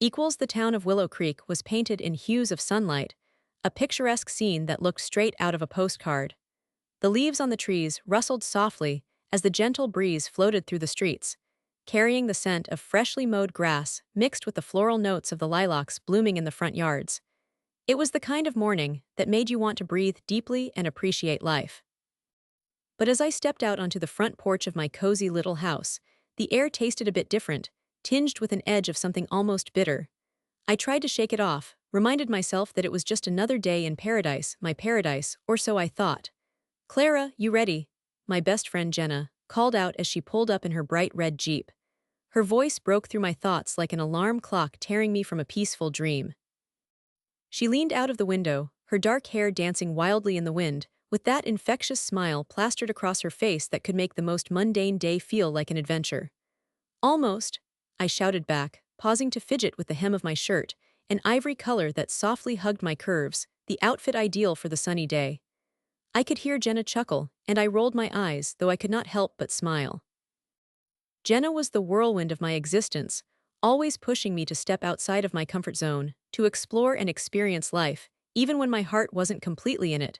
equals the town of Willow Creek was painted in hues of sunlight, a picturesque scene that looked straight out of a postcard. The leaves on the trees rustled softly as the gentle breeze floated through the streets, carrying the scent of freshly mowed grass mixed with the floral notes of the lilacs blooming in the front yards. It was the kind of morning that made you want to breathe deeply and appreciate life. But as I stepped out onto the front porch of my cozy little house, the air tasted a bit different, tinged with an edge of something almost bitter. I tried to shake it off, reminded myself that it was just another day in paradise, my paradise, or so I thought. "Clara, you ready?" My best friend Jenna called out as she pulled up in her bright red Jeep. Her voice broke through my thoughts like an alarm clock tearing me from a peaceful dream. She leaned out of the window, her dark hair dancing wildly in the wind, with that infectious smile plastered across her face that could make the most mundane day feel like an adventure. "Almost," I shouted back, pausing to fidget with the hem of my shirt, an ivory color that softly hugged my curves, the outfit ideal for the sunny day. I could hear Jenna chuckle, and I rolled my eyes, though I could not help but smile. Jenna was the whirlwind of my existence, always pushing me to step outside of my comfort zone, to explore and experience life, even when my heart wasn't completely in it.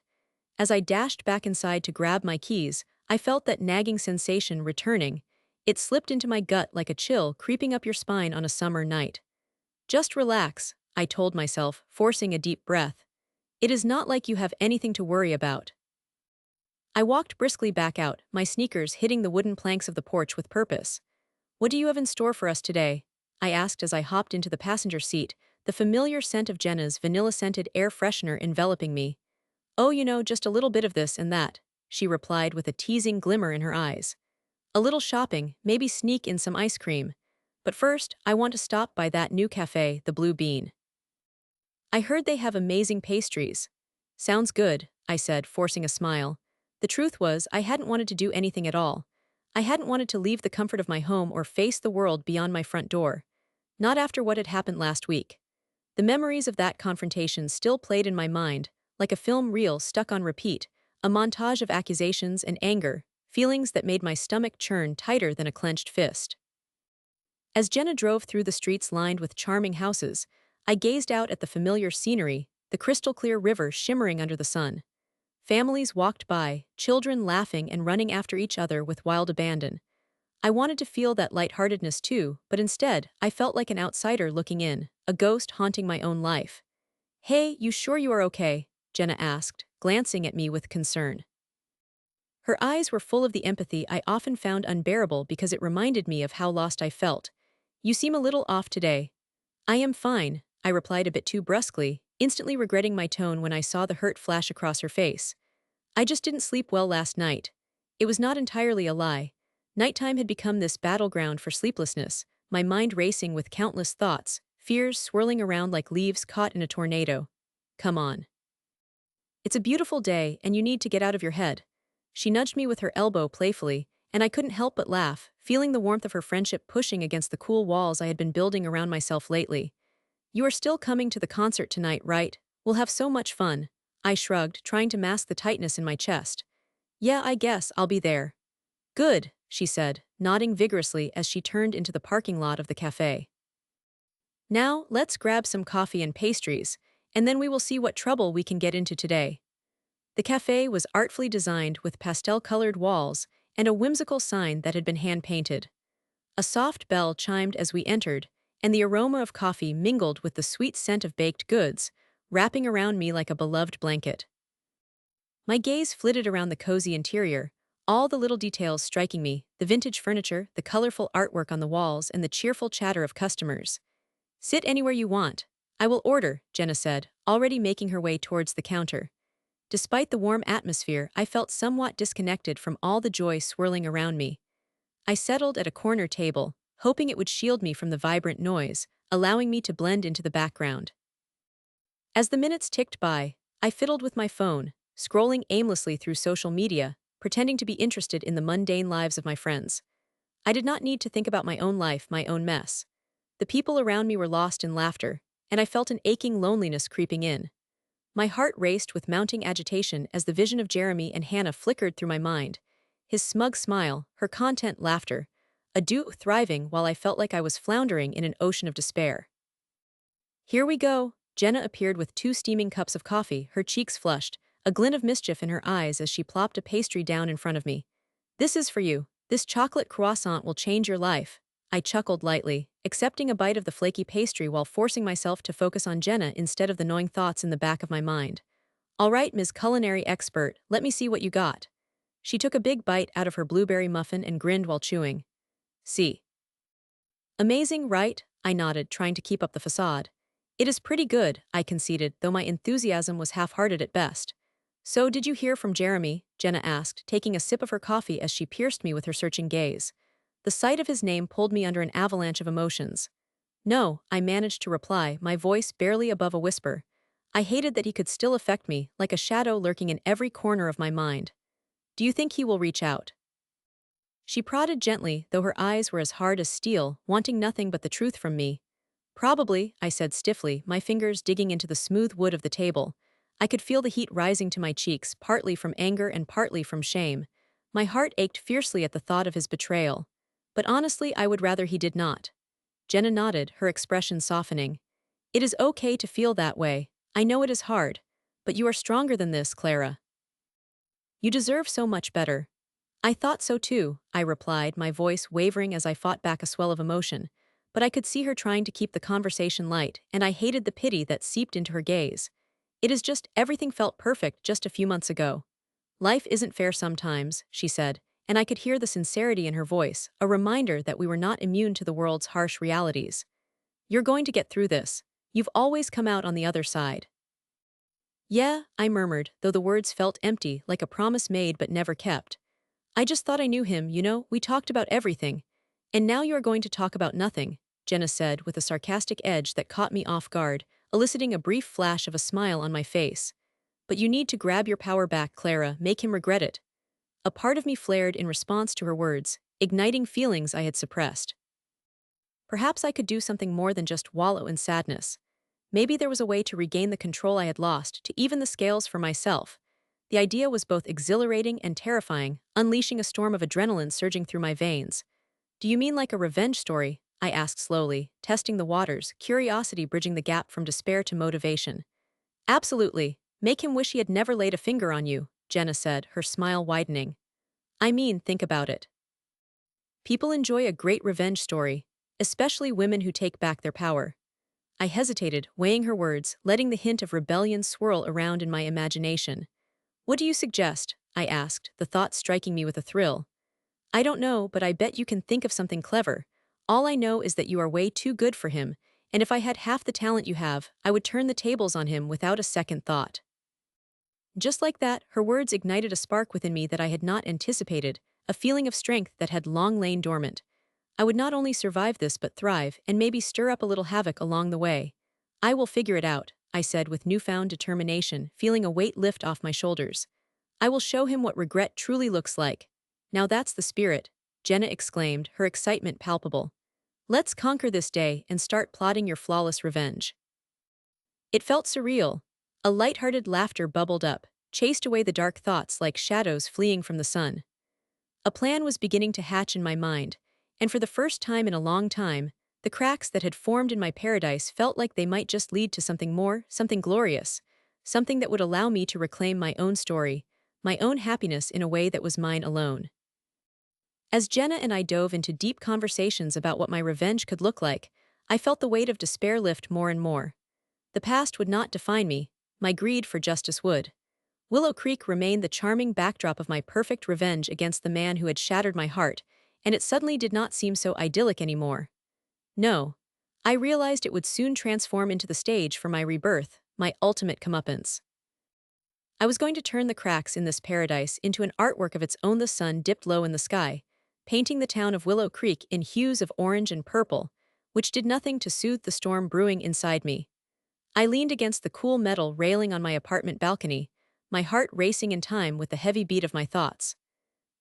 As I dashed back inside to grab my keys, I felt that nagging sensation returning. It slipped into my gut like a chill creeping up your spine on a summer night. "Just relax," I told myself, forcing a deep breath. "It is not like you have anything to worry about." I walked briskly back out, my sneakers hitting the wooden planks of the porch with purpose. "What do you have in store for us today?" I asked as I hopped into the passenger seat, the familiar scent of Jenna's vanilla-scented air freshener enveloping me. "Oh, just a little bit of this and that," she replied with a teasing glimmer in her eyes. "A little shopping, maybe sneak in some ice cream. But first, I want to stop by that new cafe, the Blue Bean. I heard they have amazing pastries." "Sounds good," I said, forcing a smile. The truth was, I hadn't wanted to do anything at all. I hadn't wanted to leave the comfort of my home or face the world beyond my front door. Not after what had happened last week. The memories of that confrontation still played in my mind, like a film reel stuck on repeat, a montage of accusations and anger, feelings that made my stomach churn tighter than a clenched fist. As Jenna drove through the streets lined with charming houses, I gazed out at the familiar scenery, the crystal-clear river shimmering under the sun. Families walked by, children laughing and running after each other with wild abandon. I wanted to feel that lightheartedness too, but instead, I felt like an outsider looking in, a ghost haunting my own life. "Hey, you sure you are okay?" Jenna asked, glancing at me with concern. Her eyes were full of the empathy I often found unbearable because it reminded me of how lost I felt. "You seem a little off today." "I am fine," I replied a bit too brusquely, instantly regretting my tone when I saw the hurt flash across her face. "I just didn't sleep well last night." It was not entirely a lie. Nighttime had become this battleground for sleeplessness, my mind racing with countless thoughts, fears swirling around like leaves caught in a tornado. "Come on. It's a beautiful day, and you need to get out of your head." She nudged me with her elbow playfully, and I couldn't help but laugh, feeling the warmth of her friendship pushing against the cool walls I had been building around myself lately. "You are still coming to the concert tonight, right? We'll have so much fun." I shrugged, trying to mask the tightness in my chest. "Yeah, I guess I'll be there." "Good," she said, nodding vigorously as she turned into the parking lot of the cafe. "Now, let's grab some coffee and pastries, and then we will see what trouble we can get into today." The cafe was artfully designed with pastel-colored walls and a whimsical sign that had been hand-painted. A soft bell chimed as we entered, and the aroma of coffee mingled with the sweet scent of baked goods, wrapping around me like a beloved blanket. My gaze flitted around the cozy interior, all the little details striking me, the vintage furniture, the colorful artwork on the walls, and the cheerful chatter of customers. "Sit anywhere you want. I will order," Jenna said, already making her way towards the counter. Despite the warm atmosphere, I felt somewhat disconnected from all the joy swirling around me. I settled at a corner table, hoping it would shield me from the vibrant noise, allowing me to blend into the background. As the minutes ticked by, I fiddled with my phone, scrolling aimlessly through social media, pretending to be interested in the mundane lives of my friends. I did not need to think about my own life, my own mess. The people around me were lost in laughter, and I felt an aching loneliness creeping in. My heart raced with mounting agitation as the vision of Jeremy and Hannah flickered through my mind. His smug smile, her content laughter, a duo thriving while I felt like I was floundering in an ocean of despair. Here we go. Jenna appeared with two steaming cups of coffee, her cheeks flushed, a glint of mischief in her eyes as she plopped a pastry down in front of me. This is for you. This chocolate croissant will change your life. I chuckled lightly, accepting a bite of the flaky pastry while forcing myself to focus on Jenna instead of the gnawing thoughts in the back of my mind. All right, Ms. Culinary Expert, let me see what you got. She took a big bite out of her blueberry muffin and grinned while chewing. See. Amazing, right? I nodded, trying to keep up the facade. It is pretty good, I conceded, though my enthusiasm was half-hearted at best. So did you hear from Jeremy? Jenna asked, taking a sip of her coffee as she pierced me with her searching gaze. The sight of his name pulled me under an avalanche of emotions. No, I managed to reply, my voice barely above a whisper. I hated that he could still affect me, like a shadow lurking in every corner of my mind. Do you think he will reach out? She prodded gently, though her eyes were as hard as steel, wanting nothing but the truth from me. Probably, I said stiffly, my fingers digging into the smooth wood of the table. I could feel the heat rising to my cheeks, partly from anger and partly from shame. My heart ached fiercely at the thought of his betrayal. But honestly, I would rather he did not. Jenna nodded, her expression softening. It is okay to feel that way. I know it is hard. But you are stronger than this, Clara. You deserve so much better. I thought so too, I replied, my voice wavering as I fought back a swell of emotion. But I could see her trying to keep the conversation light, and I hated the pity that seeped into her gaze. It is just everything felt perfect just a few months ago. Life isn't fair sometimes, she said, and I could hear the sincerity in her voice, a reminder that we were not immune to the world's harsh realities. You're going to get through this. You've always come out on the other side. Yeah, I murmured, though the words felt empty, like a promise made but never kept. I just thought I knew him, we talked about everything. And now you are going to talk about nothing, Jenna said with a sarcastic edge that caught me off guard, eliciting a brief flash of a smile on my face. But you need to grab your power back, Clara, make him regret it. A part of me flared in response to her words, igniting feelings I had suppressed. Perhaps I could do something more than just wallow in sadness. Maybe there was a way to regain the control I had lost, to even the scales for myself. The idea was both exhilarating and terrifying, unleashing a storm of adrenaline surging through my veins. Do you mean like a revenge story? I asked slowly, testing the waters, curiosity bridging the gap from despair to motivation. Absolutely. Make him wish he had never laid a finger on you, Jenna said, her smile widening. I mean, think about it. People enjoy a great revenge story, especially women who take back their power. I hesitated, weighing her words, letting the hint of rebellion swirl around in my imagination. What do you suggest? I asked, the thought striking me with a thrill. I don't know, but I bet you can think of something clever. All I know is that you are way too good for him, and if I had half the talent you have, I would turn the tables on him without a second thought. Just like that, her words ignited a spark within me that I had not anticipated, a feeling of strength that had long lain dormant. I would not only survive this but thrive, and maybe stir up a little havoc along the way. I will figure it out, I said with newfound determination, feeling a weight lift off my shoulders. I will show him what regret truly looks like. Now that's the spirit, Jenna exclaimed, her excitement palpable. Let's conquer this day and start plotting your flawless revenge. It felt surreal. A light-hearted laughter bubbled up, chased away the dark thoughts like shadows fleeing from the sun. A plan was beginning to hatch in my mind, and for the first time in a long time, the cracks that had formed in my paradise felt like they might just lead to something more, something glorious, something that would allow me to reclaim my own story, my own happiness in a way that was mine alone. As Jenna and I dove into deep conversations about what my revenge could look like, I felt the weight of despair lift more and more. The past would not define me, my greed for justice would. Willow Creek remained the charming backdrop of my perfect revenge against the man who had shattered my heart, and it suddenly did not seem so idyllic anymore. No. I realized it would soon transform into the stage for my rebirth, my ultimate comeuppance. I was going to turn the cracks in this paradise into an artwork of its own. The sun dipped low in the sky, painting the town of Willow Creek in hues of orange and purple, which did nothing to soothe the storm brewing inside me. I leaned against the cool metal railing on my apartment balcony, my heart racing in time with the heavy beat of my thoughts.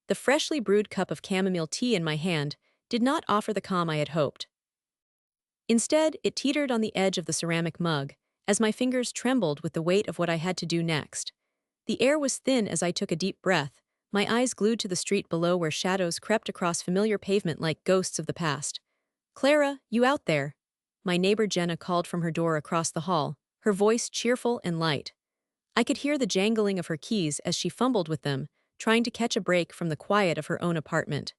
The freshly brewed cup of chamomile tea in my hand did not offer the calm I had hoped. Instead, it teetered on the edge of the ceramic mug, as my fingers trembled with the weight of what I had to do next. The air was thin as I took a deep breath, my eyes glued to the street below where shadows crept across familiar pavement like ghosts of the past. Clara, you out there? my neighbor Jenna called from her door across the hall, her voice cheerful and light. I could hear the jangling of her keys as she fumbled with them, trying to catch a break from the quiet of her own apartment.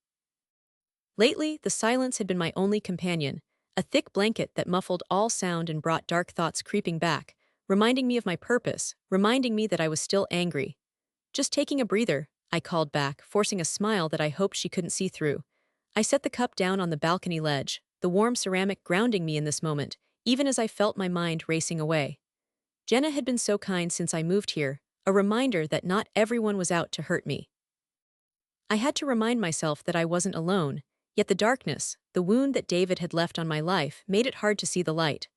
Lately, the silence had been my only companion, a thick blanket that muffled all sound and brought dark thoughts creeping back, reminding me of my purpose, reminding me that I was still angry. Just taking a breather, I called back, forcing a smile that I hoped she couldn't see through. I set the cup down on the balcony ledge, the warm ceramic grounding me in this moment, even as I felt my mind racing away. Jenna had been so kind since I moved here, a reminder that not everyone was out to hurt me. I had to remind myself that I wasn't alone, yet the darkness, the wound that David had left on my life, made it hard to see the light.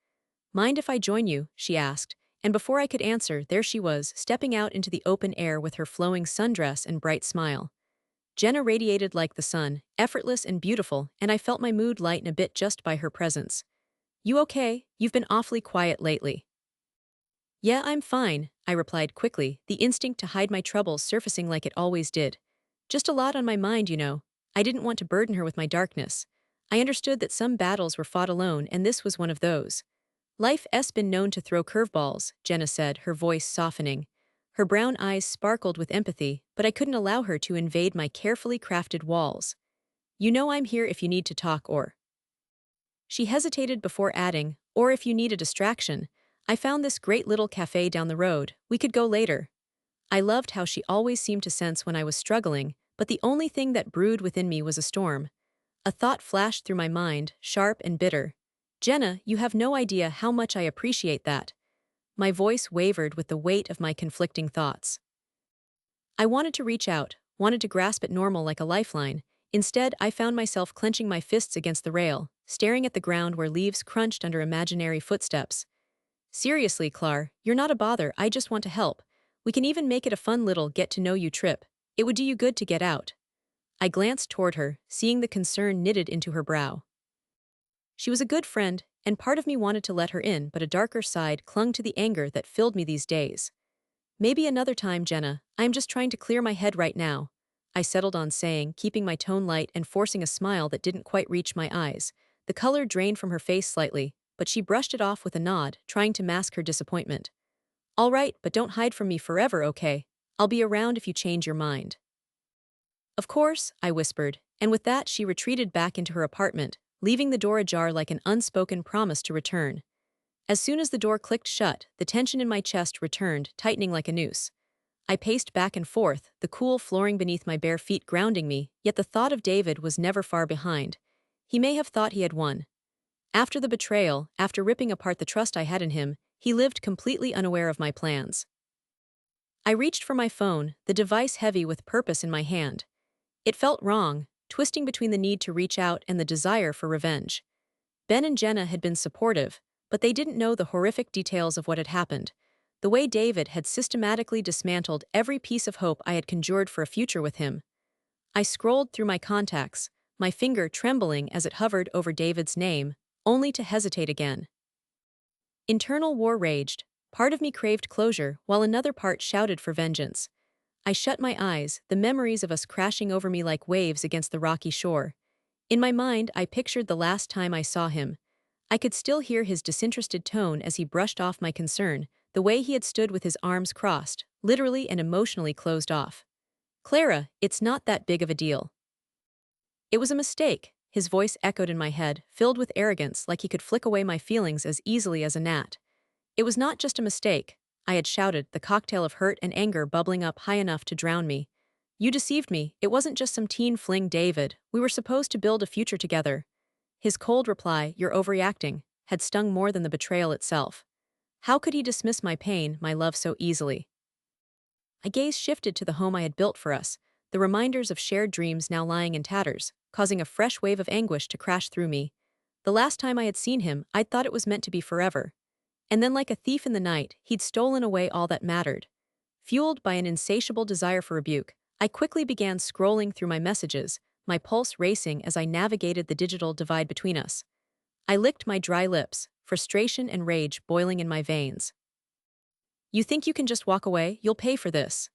"Mind if I join you?" she asked, and before I could answer, there she was, stepping out into the open air with her flowing sundress and bright smile. Jenna radiated like the sun, effortless and beautiful, and I felt my mood lighten a bit just by her presence. "You okay? You've been awfully quiet lately." "Yeah, I'm fine," I replied quickly, the instinct to hide my troubles surfacing like it always did. "Just a lot on my mind, you know." I didn't want to burden her with my darkness. I understood that some battles were fought alone, and this was one of those. "Life's been known to throw curveballs," Jenna said, her voice softening. Her brown eyes sparkled with empathy, but I couldn't allow her to invade my carefully crafted walls. "You know I'm here if you need to talk or—" She hesitated before adding, "or if you need a distraction. I found this great little cafe down the road. We could go later." I loved how she always seemed to sense when I was struggling, but the only thing that brewed within me was a storm. A thought flashed through my mind, sharp and bitter. "Jenna, you have no idea how much I appreciate that." My voice wavered with the weight of my conflicting thoughts. I wanted to reach out, wanted to grasp at normal like a lifeline. Instead, I found myself clenching my fists against the rail, staring at the ground where leaves crunched under imaginary footsteps. "Seriously, Clar, you're not a bother, I just want to help. We can even make it a fun little get-to-know-you trip. It would do you good to get out." I glanced toward her, seeing the concern knitted into her brow. She was a good friend, and part of me wanted to let her in, but a darker side clung to the anger that filled me these days. "Maybe another time, Jenna. I'm just trying to clear my head right now," I settled on saying, keeping my tone light and forcing a smile that didn't quite reach my eyes. The color drained from her face slightly, but she brushed it off with a nod, trying to mask her disappointment. "All right, but don't hide from me forever, okay? I'll be around if you change your mind." "Of course," I whispered, and with that she retreated back into her apartment, leaving the door ajar like an unspoken promise to return. As soon as the door clicked shut, the tension in my chest returned, tightening like a noose. I paced back and forth, the cool flooring beneath my bare feet grounding me, yet the thought of David was never far behind. He may have thought he had won. After the betrayal, after ripping apart the trust I had in him, he lived completely unaware of my plans. I reached for my phone, the device heavy with purpose in my hand. It felt wrong, twisting between the need to reach out and the desire for revenge. Ben and Jenna had been supportive, but they didn't know the horrific details of what had happened. The way David had systematically dismantled every piece of hope I had conjured for a future with him. I scrolled through my contacts, my finger trembling as it hovered over David's name, only to hesitate again. Internal war raged. Part of me craved closure, while another part shouted for vengeance. I shut my eyes, the memories of us crashing over me like waves against the rocky shore. In my mind, I pictured the last time I saw him. I could still hear his disinterested tone as he brushed off my concern, the way he had stood with his arms crossed, literally and emotionally closed off. "Clara, it's not that big of a deal." "It was a mistake," his voice echoed in my head, filled with arrogance like he could flick away my feelings as easily as a gnat. "It was not just a mistake," I had shouted, the cocktail of hurt and anger bubbling up high enough to drown me. "You deceived me, it wasn't just some teen fling, David, we were supposed to build a future together." His cold reply, "You're overreacting," had stung more than the betrayal itself. How could he dismiss my pain, my love so easily? My gaze shifted to the home I had built for us, the reminders of shared dreams now lying in tatters, causing a fresh wave of anguish to crash through me. The last time I had seen him, I'd thought it was meant to be forever. And then like a thief in the night, he'd stolen away all that mattered. Fueled by an insatiable desire for rebuke, I quickly began scrolling through my messages, my pulse racing as I navigated the digital divide between us. I licked my dry lips, frustration and rage boiling in my veins. "You think you can just walk away? You'll pay for this."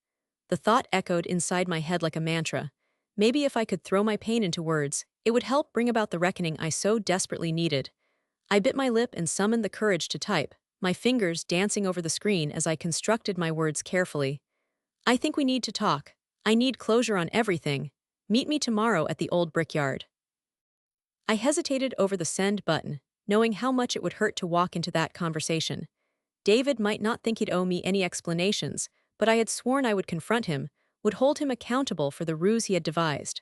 The thought echoed inside my head like a mantra. Maybe if I could throw my pain into words, it would help bring about the reckoning I so desperately needed. I bit my lip and summoned the courage to type, my fingers dancing over the screen as I constructed my words carefully. I think we need to talk. I need closure on everything. Meet me tomorrow at the old brickyard. I hesitated over the send button, knowing how much it would hurt to walk into that conversation. David might not think he'd owe me any explanations, but I had sworn I would confront him, would hold him accountable for the ruse he had devised.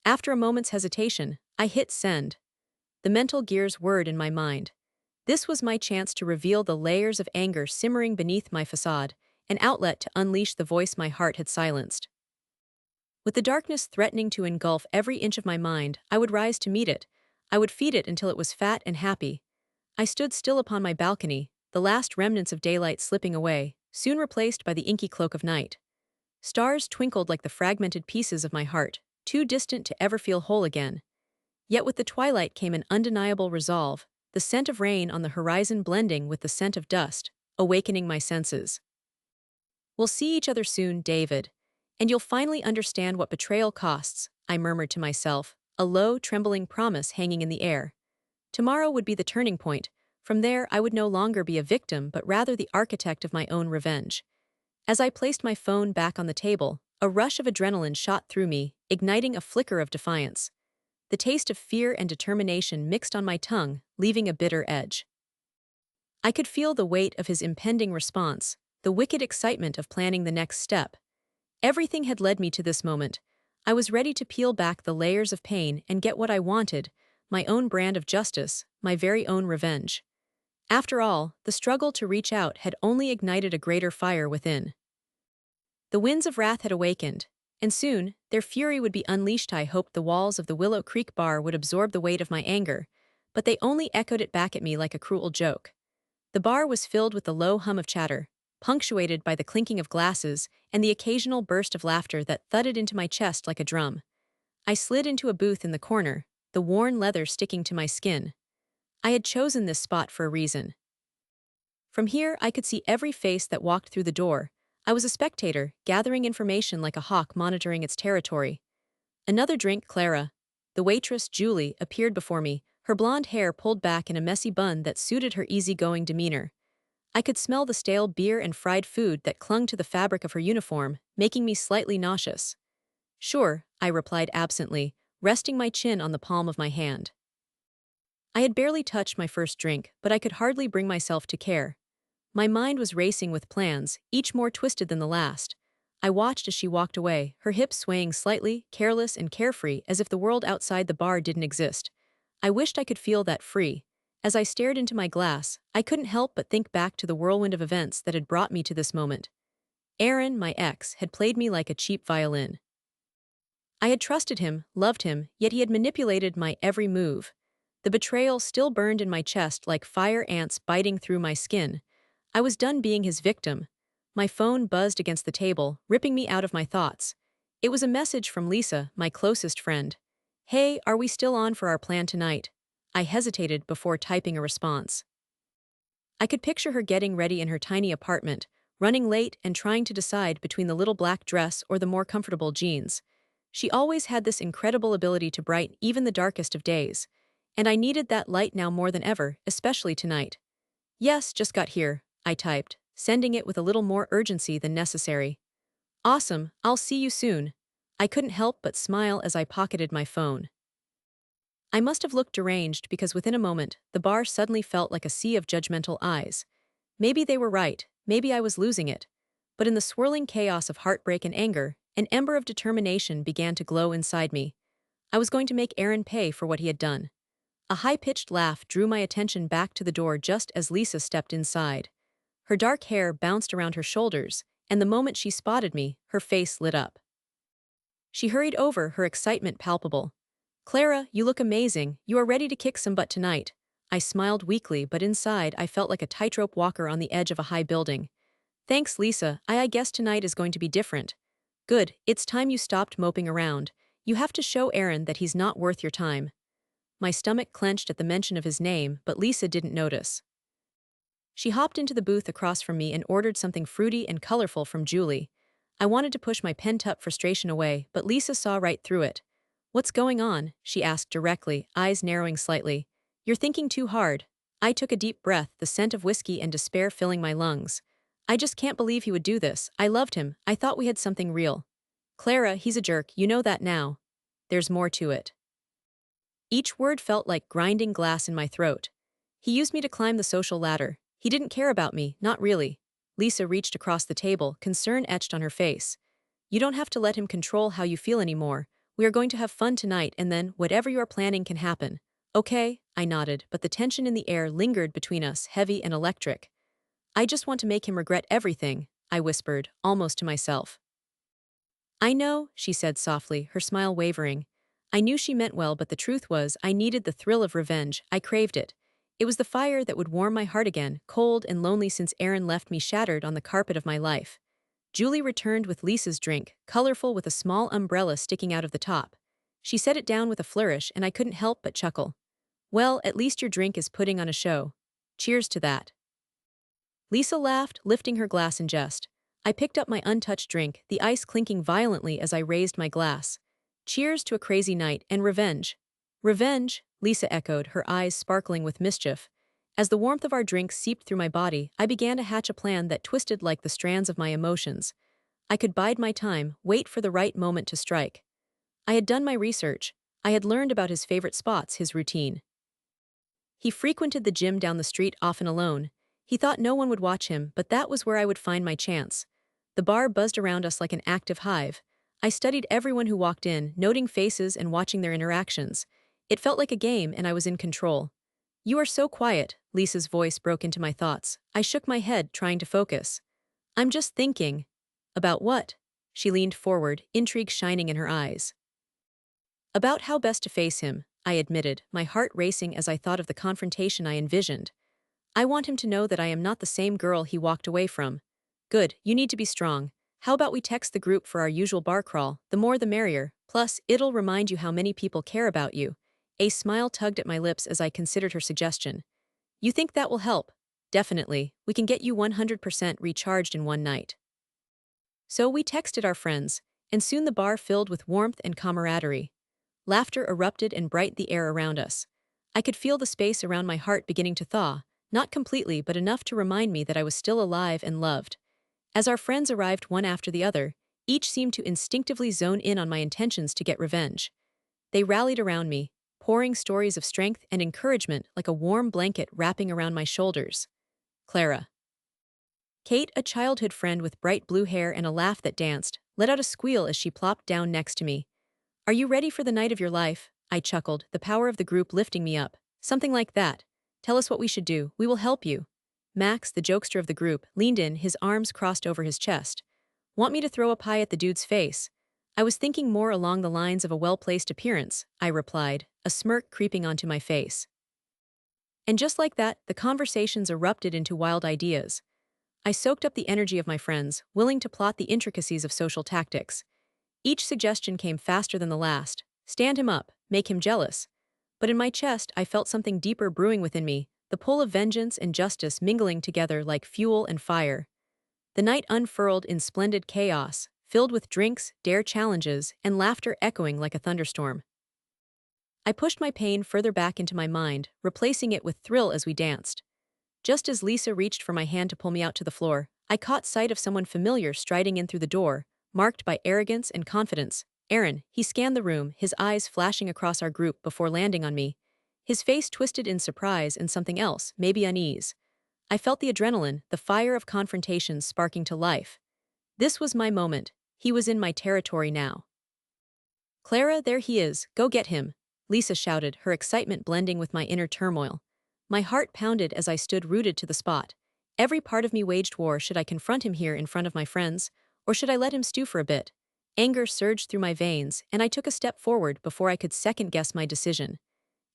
After a moment's hesitation, I hit send. The mental gears whirred in my mind. This was my chance to reveal the layers of anger simmering beneath my facade, an outlet to unleash the voice my heart had silenced. With the darkness threatening to engulf every inch of my mind, I would rise to meet it. I would feed it until it was fat and happy. I stood still upon my balcony, the last remnants of daylight slipping away, soon replaced by the inky cloak of night. Stars twinkled like the fragmented pieces of my heart, too distant to ever feel whole again. Yet with the twilight came an undeniable resolve, the scent of rain on the horizon blending with the scent of dust, awakening my senses. We'll see each other soon, David. And you'll finally understand what betrayal costs, I murmured to myself, a low, trembling promise hanging in the air. Tomorrow would be the turning point. From there, I would no longer be a victim but rather the architect of my own revenge. As I placed my phone back on the table, a rush of adrenaline shot through me, igniting a flicker of defiance. The taste of fear and determination mixed on my tongue, leaving a bitter edge. I could feel the weight of his impending response, the wicked excitement of planning the next step. Everything had led me to this moment. I was ready to peel back the layers of pain and get what I wanted, my own brand of justice, my very own revenge. After all, the struggle to reach out had only ignited a greater fire within. The winds of wrath had awakened, and soon, their fury would be unleashed. I hoped the walls of the Willow Creek bar would absorb the weight of my anger, but they only echoed it back at me like a cruel joke. The bar was filled with the low hum of chatter, punctuated by the clinking of glasses and the occasional burst of laughter that thudded into my chest like a drum. I slid into a booth in the corner, the worn leather sticking to my skin. I had chosen this spot for a reason. From here, I could see every face that walked through the door. I was a spectator, gathering information like a hawk monitoring its territory. Another drink, Clara. The waitress, Julie, appeared before me, her blonde hair pulled back in a messy bun that suited her easygoing demeanor. I could smell the stale beer and fried food that clung to the fabric of her uniform, making me slightly nauseous. Sure, I replied absently, resting my chin on the palm of my hand. I had barely touched my first drink, but I could hardly bring myself to care. My mind was racing with plans, each more twisted than the last. I watched as she walked away, her hips swaying slightly, careless and carefree, as if the world outside the bar didn't exist. I wished I could feel that free. As I stared into my glass, I couldn't help but think back to the whirlwind of events that had brought me to this moment. Aaron, my ex, had played me like a cheap violin. I had trusted him, loved him, yet he had manipulated my every move. The betrayal still burned in my chest like fire ants biting through my skin. I was done being his victim. My phone buzzed against the table, ripping me out of my thoughts. It was a message from Lisa, my closest friend. Hey, are we still on for our plan tonight? I hesitated before typing a response. I could picture her getting ready in her tiny apartment, running late and trying to decide between the little black dress or the more comfortable jeans. She always had this incredible ability to brighten even the darkest of days. And I needed that light now more than ever, especially tonight. Yes, just got here, I typed, sending it with a little more urgency than necessary. Awesome, I'll see you soon. I couldn't help but smile as I pocketed my phone. I must have looked deranged because within a moment, the bar suddenly felt like a sea of judgmental eyes. Maybe they were right, maybe I was losing it. But in the swirling chaos of heartbreak and anger, an ember of determination began to glow inside me. I was going to make Aaron pay for what he had done. A high-pitched laugh drew my attention back to the door just as Lisa stepped inside. Her dark hair bounced around her shoulders, and the moment she spotted me, her face lit up. She hurried over, her excitement palpable. Clara, you look amazing. You are ready to kick some butt tonight. I smiled weakly, but inside I felt like a tightrope walker on the edge of a high building. Thanks, Lisa. I guess tonight is going to be different. Good, it's time you stopped moping around. You have to show Aaron that he's not worth your time. My stomach clenched at the mention of his name, but Lisa didn't notice. She hopped into the booth across from me and ordered something fruity and colorful from Julie. I wanted to push my pent-up frustration away, but Lisa saw right through it. What's going on? She asked directly, eyes narrowing slightly. You're thinking too hard. I took a deep breath, the scent of whiskey and despair filling my lungs. I just can't believe he would do this. I loved him. I thought we had something real. Clara, he's a jerk, you know that now. There's more to it. Each word felt like grinding glass in my throat. He used me to climb the social ladder. He didn't care about me, not really. Lisa reached across the table, concern etched on her face. You don't have to let him control how you feel anymore. We are going to have fun tonight and then whatever you are planning can happen. Okay, I nodded, but the tension in the air lingered between us, heavy and electric. I just want to make him regret everything, I whispered, almost to myself. I know, she said softly, her smile wavering. I knew she meant well, but the truth was, I needed the thrill of revenge. I craved it. It was the fire that would warm my heart again, cold and lonely since Aaron left me shattered on the carpet of my life. Julie returned with Lisa's drink, colorful with a small umbrella sticking out of the top. She set it down with a flourish, and I couldn't help but chuckle. Well, at least your drink is putting on a show. Cheers to that. Lisa laughed, lifting her glass in jest. I picked up my untouched drink, the ice clinking violently as I raised my glass. Cheers to a crazy night and revenge. Revenge, Lisa echoed, her eyes sparkling with mischief. As the warmth of our drink seeped through my body, I began to hatch a plan that twisted like the strands of my emotions. I could bide my time, wait for the right moment to strike. I had done my research. I had learned about his favorite spots, his routine. He frequented the gym down the street often alone. He thought no one would watch him, but that was where I would find my chance. The bar buzzed around us like an active hive. I studied everyone who walked in, noting faces and watching their interactions. It felt like a game, and I was in control. You are so quiet, Lisa's voice broke into my thoughts. I shook my head, trying to focus. I'm just thinking. About what? She leaned forward, intrigue shining in her eyes. About how best to face him, I admitted, my heart racing as I thought of the confrontation I envisioned. I want him to know that I am not the same girl he walked away from. Good, you need to be strong. How about we text the group for our usual bar crawl, the more the merrier, plus it'll remind you how many people care about you. A smile tugged at my lips as I considered her suggestion. You think that will help? Definitely, we can get you 100% recharged in one night. So we texted our friends, and soon the bar filled with warmth and camaraderie. Laughter erupted and brightened the air around us. I could feel the space around my heart beginning to thaw, not completely but enough to remind me that I was still alive and loved. As our friends arrived one after the other, each seemed to instinctively zone in on my intentions to get revenge. They rallied around me, pouring stories of strength and encouragement like a warm blanket wrapping around my shoulders. Clara. Kate, a childhood friend with bright blue hair and a laugh that danced, let out a squeal as she plopped down next to me. Are you ready for the night of your life? I chuckled, the power of the group lifting me up. Something like that. Tell us what we should do, we will help you. Max, the jokester of the group, leaned in, his arms crossed over his chest. Want me to throw a pie at the dude's face? I was thinking more along the lines of a well-placed appearance, I replied, a smirk creeping onto my face. And just like that, the conversations erupted into wild ideas. I soaked up the energy of my friends, willing to plot the intricacies of social tactics. Each suggestion came faster than the last. Stand him up, make him jealous. But in my chest, I felt something deeper brewing within me, the pull of vengeance and justice mingling together like fuel and fire. The night unfurled in splendid chaos, filled with drinks, dare challenges, and laughter echoing like a thunderstorm. I pushed my pain further back into my mind, replacing it with thrill as we danced. Just as Lisa reached for my hand to pull me out to the floor, I caught sight of someone familiar striding in through the door, marked by arrogance and confidence. Aaron. He scanned the room, his eyes flashing across our group before landing on me. His face twisted in surprise and something else, maybe unease. I felt the adrenaline, the fire of confrontation sparking to life. This was my moment. He was in my territory now. Clara, there he is, go get him, Lisa shouted, her excitement blending with my inner turmoil. My heart pounded as I stood rooted to the spot. Every part of me waged war. Should I confront him here in front of my friends, or should I let him stew for a bit? Anger surged through my veins, and I took a step forward before I could second-guess my decision.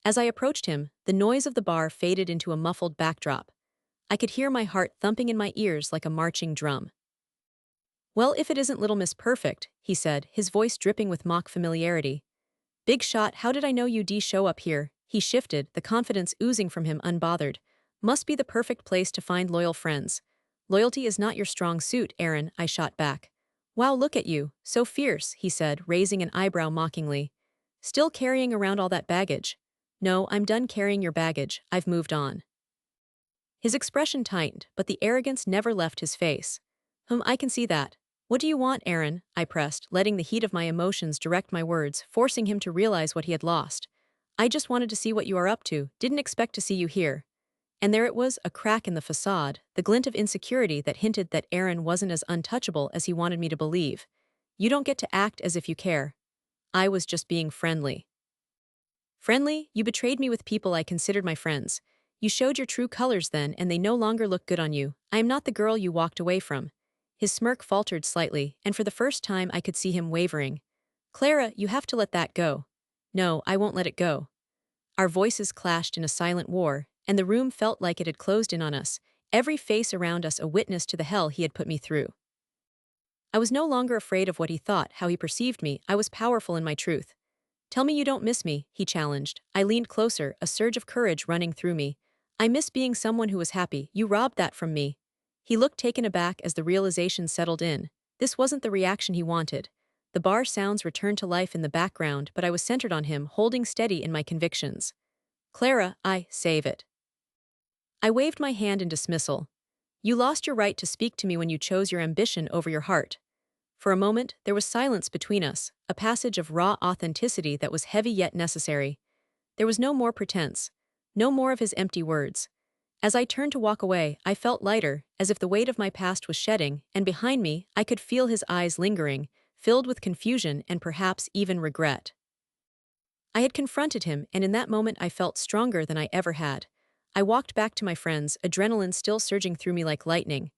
As I approached him, the noise of the bar faded into a muffled backdrop. I could hear my heart thumping in my ears like a marching drum. Well, if it isn't Little Miss Perfect, he said, his voice dripping with mock familiarity. Big shot, how did I know you'd show up here? He shifted, the confidence oozing from him unbothered. Must be the perfect place to find loyal friends. Loyalty is not your strong suit, Aaron, I shot back. Wow, look at you, so fierce, he said, raising an eyebrow mockingly. Still carrying around all that baggage? No, I'm done carrying your baggage, I've moved on. His expression tightened, but the arrogance never left his face. I can see that. What do you want, Aaron? I pressed, letting the heat of my emotions direct my words, forcing him to realize what he had lost. I just wanted to see what you are up to, didn't expect to see you here. And there it was, a crack in the facade, the glint of insecurity that hinted that Aaron wasn't as untouchable as he wanted me to believe. You don't get to act as if you care. I was just being friendly. Friendly? You betrayed me with people I considered my friends. You showed your true colors then, and they no longer look good on you. I am not the girl you walked away from. His smirk faltered slightly, and for the first time I could see him wavering. Clara, you have to let that go. No, I won't let it go. Our voices clashed in a silent war, and the room felt like it had closed in on us, every face around us a witness to the hell he had put me through. I was no longer afraid of what he thought, how he perceived me. I was powerful in my truth. Tell me you don't miss me, he challenged. I leaned closer, a surge of courage running through me. I miss being someone who was happy. You robbed that from me. He looked taken aback as the realization settled in. This wasn't the reaction he wanted. The bar sounds returned to life in the background, but I was centered on him, holding steady in my convictions. Clara, save it. I waved my hand in dismissal. You lost your right to speak to me when you chose your ambition over your heart. For a moment, there was silence between us, a passage of raw authenticity that was heavy yet necessary. There was no more pretense, no more of his empty words. As I turned to walk away, I felt lighter, as if the weight of my past was shedding, and behind me, I could feel his eyes lingering, filled with confusion and perhaps even regret. I had confronted him, and in that moment I felt stronger than I ever had. I walked back to my friends, adrenaline still surging through me like lightning.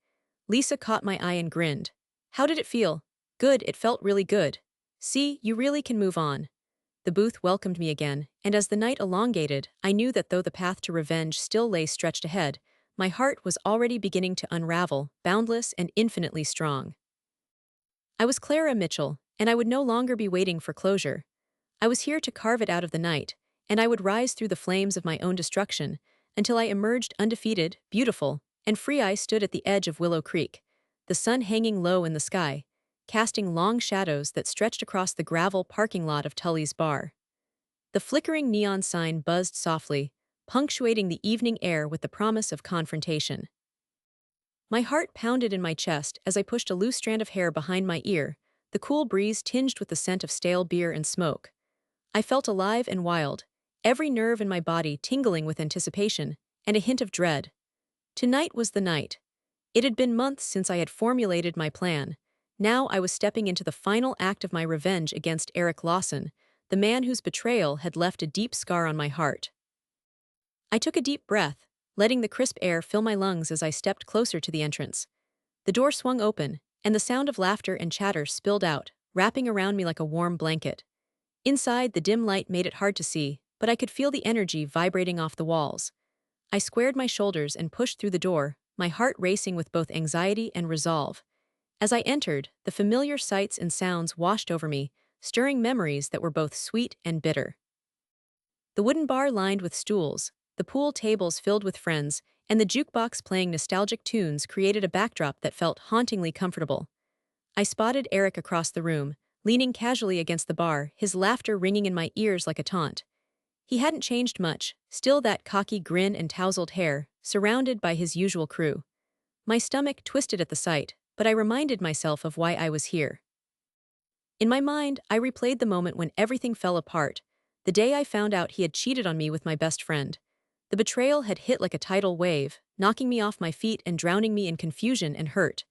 Lisa caught my eye and grinned. How did it feel? Good, it felt really good. See, you really can move on. The booth welcomed me again, and as the night elongated, I knew that though the path to revenge still lay stretched ahead, my heart was already beginning to unravel, boundless and infinitely strong. I was Clara Mitchell, and I would no longer be waiting for closure. I was here to carve it out of the night, and I would rise through the flames of my own destruction, until I emerged undefeated, beautiful, and free. I stood at the edge of Willow Creek, the sun hanging low in the sky, casting long shadows that stretched across the gravel parking lot of Tully's bar. The flickering neon sign buzzed softly, punctuating the evening air with the promise of confrontation. My heart pounded in my chest as I pushed a loose strand of hair behind my ear, the cool breeze tinged with the scent of stale beer and smoke. I felt alive and wild, every nerve in my body tingling with anticipation and a hint of dread. Tonight was the night. It had been months since I had formulated my plan. Now I was stepping into the final act of my revenge against Eric Lawson, the man whose betrayal had left a deep scar on my heart. I took a deep breath, letting the crisp air fill my lungs as I stepped closer to the entrance. The door swung open, and the sound of laughter and chatter spilled out, wrapping around me like a warm blanket. Inside, the dim light made it hard to see, but I could feel the energy vibrating off the walls. I squared my shoulders and pushed through the door, my heart racing with both anxiety and resolve. As I entered, the familiar sights and sounds washed over me, stirring memories that were both sweet and bitter. The wooden bar lined with stools, the pool tables filled with friends, and the jukebox playing nostalgic tunes created a backdrop that felt hauntingly comfortable. I spotted Eric across the room, leaning casually against the bar, his laughter ringing in my ears like a taunt. He hadn't changed much, still that cocky grin and tousled hair, surrounded by his usual crew. My stomach twisted at the sight, but I reminded myself of why I was here. In my mind, I replayed the moment when everything fell apart, the day I found out he had cheated on me with my best friend. The betrayal had hit like a tidal wave, knocking me off my feet and drowning me in confusion and hurt.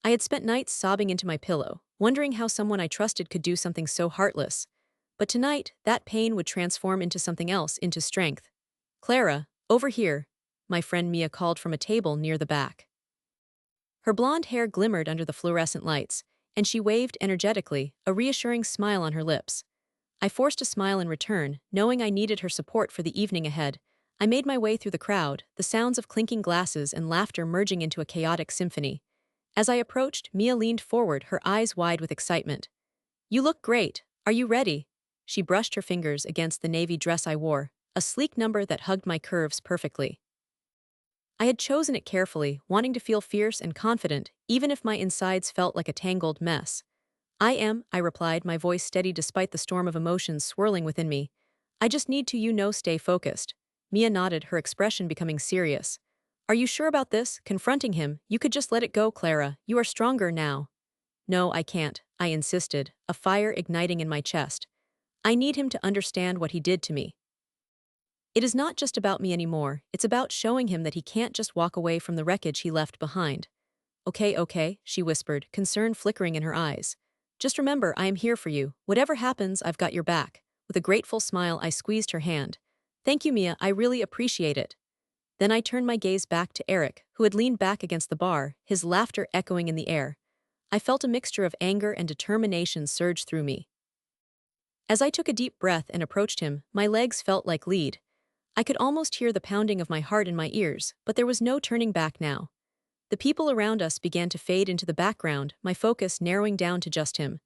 I had spent nights sobbing into my pillow, wondering how someone I trusted could do something so heartless. But tonight, that pain would transform into something else, into strength. Clara, over here, my friend Mia called from a table near the back. Her blonde hair glimmered under the fluorescent lights, and she waved energetically, a reassuring smile on her lips. I forced a smile in return, knowing I needed her support for the evening ahead. I made my way through the crowd, the sounds of clinking glasses and laughter merging into a chaotic symphony. As I approached, Mia leaned forward, her eyes wide with excitement. You look great. Are you ready? She brushed her fingers against the navy dress I wore, a sleek number that hugged my curves perfectly. I had chosen it carefully, wanting to feel fierce and confident, even if my insides felt like a tangled mess. I replied, my voice steady despite the storm of emotions swirling within me. I just need to, stay focused. Mia nodded, her expression becoming serious. Are you sure about this? Confronting him, you could just let it go, Clara. You are stronger now. No, I can't, I insisted, a fire igniting in my chest. I need him to understand what he did to me. It is not just about me anymore, it's about showing him that he can't just walk away from the wreckage he left behind. Okay, okay, she whispered, concern flickering in her eyes. Just remember, I am here for you. Whatever happens, I've got your back. With a grateful smile, I squeezed her hand. Thank you, Mia, I really appreciate it. Then I turned my gaze back to Eric, who had leaned back against the bar, his laughter echoing in the air. I felt a mixture of anger and determination surge through me. As I took a deep breath and approached him, my legs felt like lead. I could almost hear the pounding of my heart in my ears, but there was no turning back now. The people around us began to fade into the background, my focus narrowing down to just him.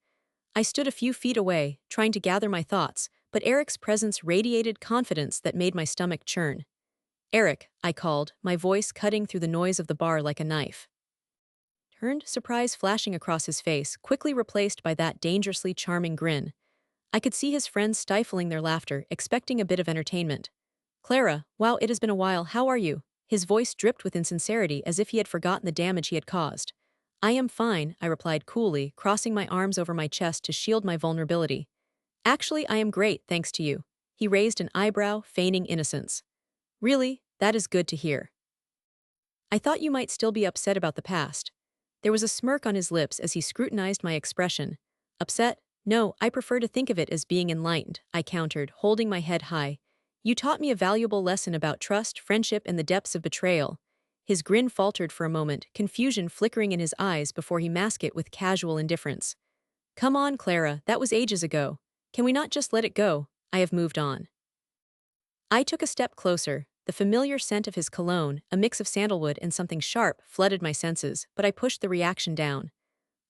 I stood a few feet away, trying to gather my thoughts, but Eric's presence radiated confidence that made my stomach churn. Eric, I called, my voice cutting through the noise of the bar like a knife. Turned, surprise flashing across his face, quickly replaced by that dangerously charming grin. I could see his friends stifling their laughter, expecting a bit of entertainment. Clara, wow, it has been a while, how are you? His voice dripped with insincerity as if he had forgotten the damage he had caused. I am fine, I replied coolly, crossing my arms over my chest to shield my vulnerability. Actually, I am great, thanks to you. He raised an eyebrow, feigning innocence. Really? That is good to hear. I thought you might still be upset about the past. There was a smirk on his lips as he scrutinized my expression. Upset? No, I prefer to think of it as being enlightened, I countered, holding my head high. You taught me a valuable lesson about trust, friendship, and the depths of betrayal. His grin faltered for a moment, confusion flickering in his eyes before he masked it with casual indifference. Come on, Clara, that was ages ago. Can we not just let it go? I have moved on. I took a step closer. The familiar scent of his cologne, a mix of sandalwood and something sharp, flooded my senses, but I pushed the reaction down.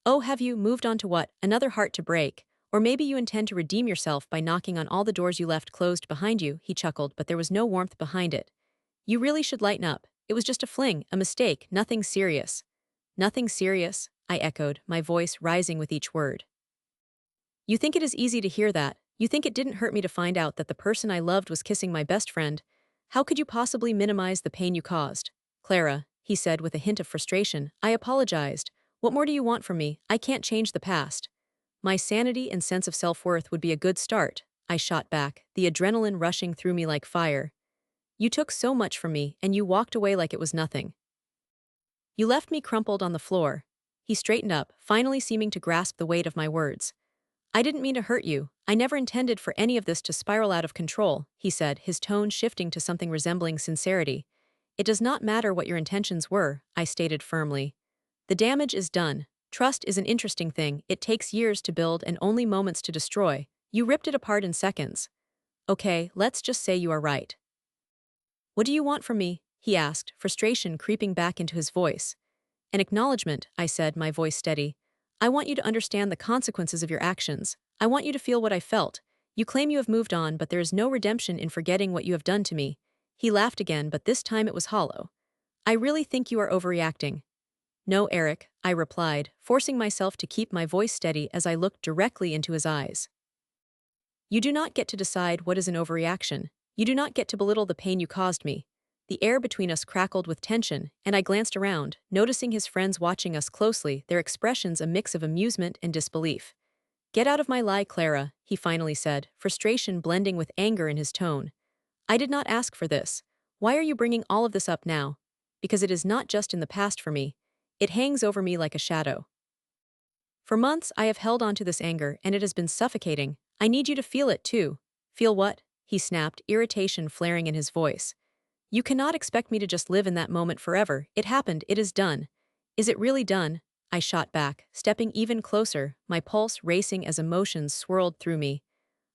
Oh, have you moved on to what? Another heart to break? Or maybe you intend to redeem yourself by knocking on all the doors you left closed behind you, he chuckled, but there was no warmth behind it. You really should lighten up. It was just a fling, a mistake, nothing serious. Nothing serious, I echoed, my voice rising with each word. You think it is easy to hear that? You think it didn't hurt me to find out that the person I loved was kissing my best friend? How could you possibly minimize the pain you caused? Clara, he said with a hint of frustration, I apologized. What more do you want from me? I can't change the past. My sanity and sense of self-worth would be a good start, I shot back, the adrenaline rushing through me like fire. You took so much from me, and you walked away like it was nothing. You left me crumpled on the floor. He straightened up, finally seeming to grasp the weight of my words. I didn't mean to hurt you. I never intended for any of this to spiral out of control, he said, his tone shifting to something resembling sincerity. It does not matter what your intentions were, I stated firmly. The damage is done. Trust is an interesting thing. It takes years to build and only moments to destroy. You ripped it apart in seconds. Okay, let's just say you are right. What do you want from me? He asked, frustration creeping back into his voice. An acknowledgement, I said, my voice steady. I want you to understand the consequences of your actions. I want you to feel what I felt. You claim you have moved on, but there is no redemption in forgetting what you have done to me. He laughed again, but this time it was hollow. I really think you are overreacting. No, Eric, I replied, forcing myself to keep my voice steady as I looked directly into his eyes. You do not get to decide what is an overreaction. You do not get to belittle the pain you caused me. The air between us crackled with tension, and I glanced around, noticing his friends watching us closely, their expressions a mix of amusement and disbelief. Get out of my lie, Clara, he finally said, frustration blending with anger in his tone. I did not ask for this. Why are you bringing all of this up now? Because it is not just in the past for me. It hangs over me like a shadow. For months, I have held on to this anger, and it has been suffocating. I need you to feel it, too. Feel what? He snapped, irritation flaring in his voice. You cannot expect me to just live in that moment forever. It happened, it is done. Is it really done? I shot back, stepping even closer, my pulse racing as emotions swirled through me.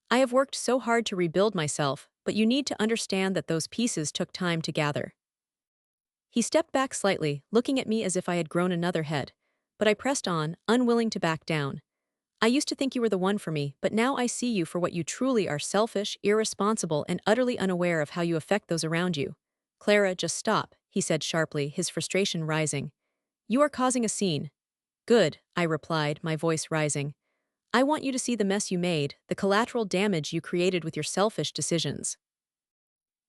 I have worked so hard to rebuild myself, but you need to understand that those pieces took time to gather. He stepped back slightly, looking at me as if I had grown another head. But I pressed on, unwilling to back down. I used to think you were the one for me, but now I see you for what you truly are: selfish, irresponsible, and utterly unaware of how you affect those around you. Clara, just stop, he said sharply, his frustration rising. You are causing a scene. Good, I replied, my voice rising. I want you to see the mess you made, the collateral damage you created with your selfish decisions.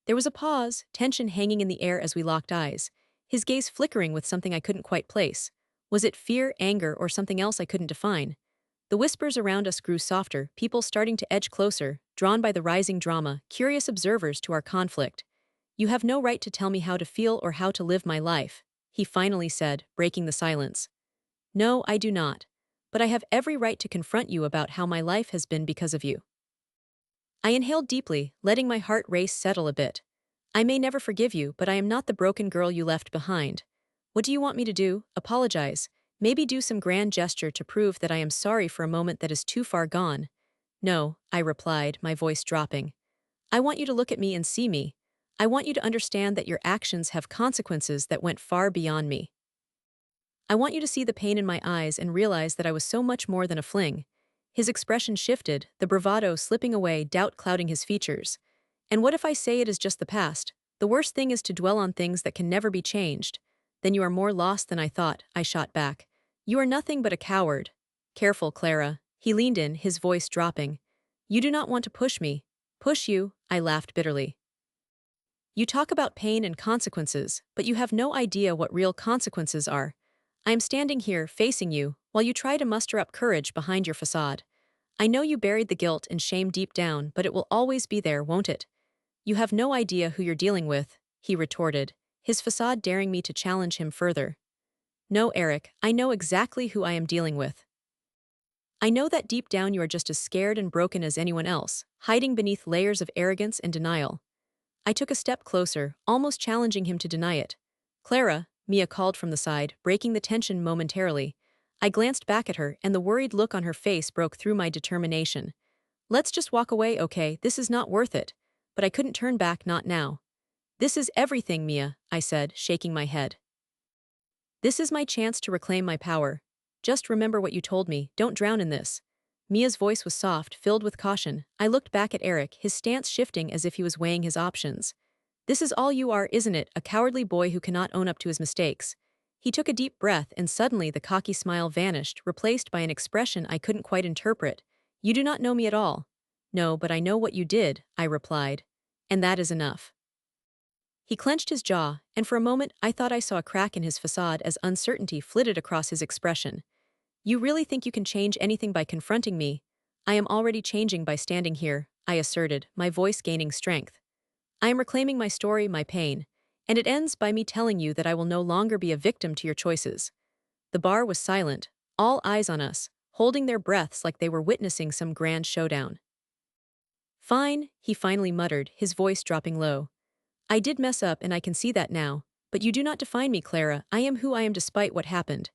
There was a pause, tension hanging in the air as we locked eyes. his gaze flickering with something I couldn't quite place. Was it fear, anger, or something else I couldn't define? The whispers around us grew softer, people starting to edge closer, drawn by the rising drama, curious observers to our conflict. You have no right to tell me how to feel or how to live my life, he finally said, breaking the silence. No, I do not. But I have every right to confront you about how my life has been because of you. I inhaled deeply, letting my heart race settle a bit. I may never forgive you, but I am not the broken girl you left behind. What do you want me to do? Apologize? Maybe do some grand gesture to prove that I am sorry for a moment that is too far gone? No, I replied, my voice dropping. I want you to look at me and see me. I want you to understand that your actions have consequences that went far beyond me. I want you to see the pain in my eyes and realize that I was so much more than a fling. His expression shifted, the bravado slipping away, doubt clouding his features. And what if I say it is just the past? The worst thing is to dwell on things that can never be changed. Then you are more lost than I thought, I shot back. You are nothing but a coward. Careful, Clara. He leaned in, his voice dropping. You do not want to push me. Push you, I laughed bitterly. You talk about pain and consequences, but you have no idea what real consequences are. I am standing here, facing you, while you try to muster up courage behind your facade. I know you buried the guilt and shame deep down, but it will always be there, won't it? You have no idea who you're dealing with, he retorted, his facade daring me to challenge him further. No, Eric, I know exactly who I am dealing with. I know that deep down you are just as scared and broken as anyone else, hiding beneath layers of arrogance and denial. I took a step closer, almost challenging him to deny it. Clara, Mia called from the side, breaking the tension momentarily. I glanced back at her, and the worried look on her face broke through my determination. Let's just walk away, okay? This is not worth it. But I couldn't turn back, not now. This is everything, Mia, I said, shaking my head. This is my chance to reclaim my power. Just remember what you told me, don't drown in this. Mia's voice was soft, filled with caution. I looked back at Eric, his stance shifting as if he was weighing his options. This is all you are, isn't it, a cowardly boy who cannot own up to his mistakes? He took a deep breath and suddenly the cocky smile vanished, replaced by an expression I couldn't quite interpret. You do not know me at all. No, but I know what you did, I replied. And that is enough. He clenched his jaw, and for a moment I thought I saw a crack in his facade as uncertainty flitted across his expression. You really think you can change anything by confronting me? I am already changing by standing here, I asserted, my voice gaining strength. I am reclaiming my story, my pain, and it ends by me telling you that I will no longer be a victim to your choices. The bar was silent, all eyes on us, holding their breaths like they were witnessing some grand showdown. Fine, he finally muttered, his voice dropping low. I did mess up and I can see that now, but you do not define me, Clara. I am who I am despite what happened.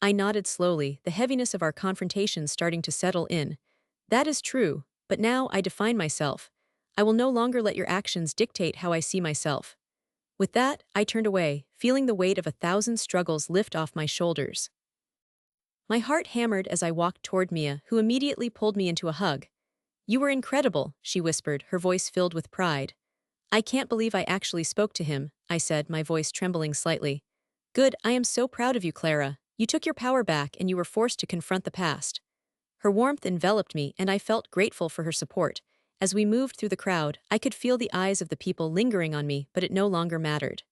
I nodded slowly, the heaviness of our confrontation starting to settle in. That is true, but now I define myself. I will no longer let your actions dictate how I see myself. With that, I turned away, feeling the weight of 1,000 struggles lift off my shoulders. My heart hammered as I walked toward Mia, who immediately pulled me into a hug. You were incredible, she whispered, her voice filled with pride. I can't believe I actually spoke to him, I said, my voice trembling slightly. Good, I am so proud of you, Clara. You took your power back and you were forced to confront the past. Her warmth enveloped me and I felt grateful for her support. As we moved through the crowd, I could feel the eyes of the people lingering on me, but it no longer mattered.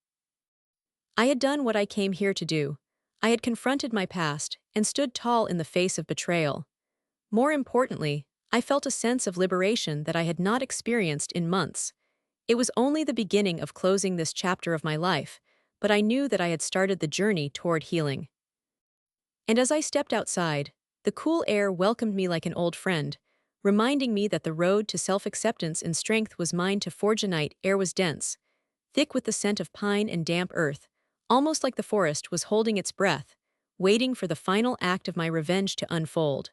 I had done what I came here to do. I had confronted my past and stood tall in the face of betrayal. More importantly, I felt a sense of liberation that I had not experienced in months. It was only the beginning of closing this chapter of my life, but I knew that I had started the journey toward healing. And as I stepped outside, the cool air welcomed me like an old friend, reminding me that the road to self-acceptance and strength was mine to forge. A night air was dense, thick with the scent of pine and damp earth, almost like the forest was holding its breath, waiting for the final act of my revenge to unfold.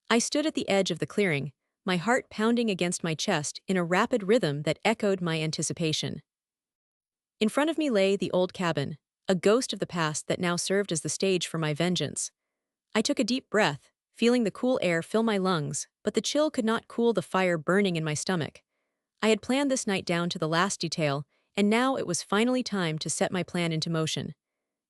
I stood at the edge of the clearing, my heart pounding against my chest in a rapid rhythm that echoed my anticipation. In front of me lay the old cabin, a ghost of the past that now served as the stage for my vengeance. I took a deep breath, feeling the cool air fill my lungs, but the chill could not cool the fire burning in my stomach. I had planned this night down to the last detail, and now it was finally time to set my plan into motion.